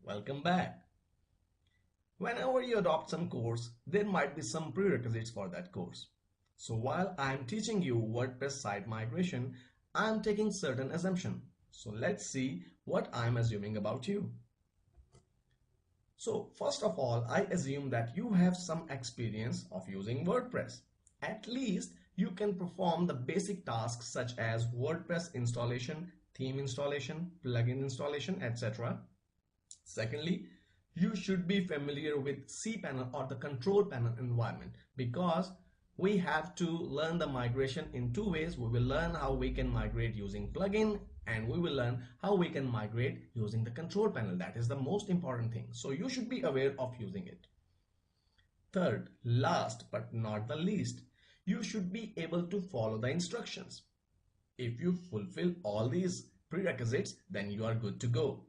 Welcome back. Whenever you adopt some course, there might be some prerequisites for that course. So while I am teaching you WordPress site migration, I am taking certain assumption. So let's see what I am assuming about you. So first of all, I assume that you have some experience of using WordPress. At least you can perform the basic tasks such as WordPress installation, theme installation, plugin installation, etc. Secondly, you should be familiar with cPanel or the control panel environment because we have to learn the migration in two ways. We will learn how we can migrate using plugin and we will learn how we can migrate using the control panel. That is the most important thing. So you should be aware of using it. Third, last but not the least, you should be able to follow the instructions. If you fulfill all these prerequisites, then you are good to go.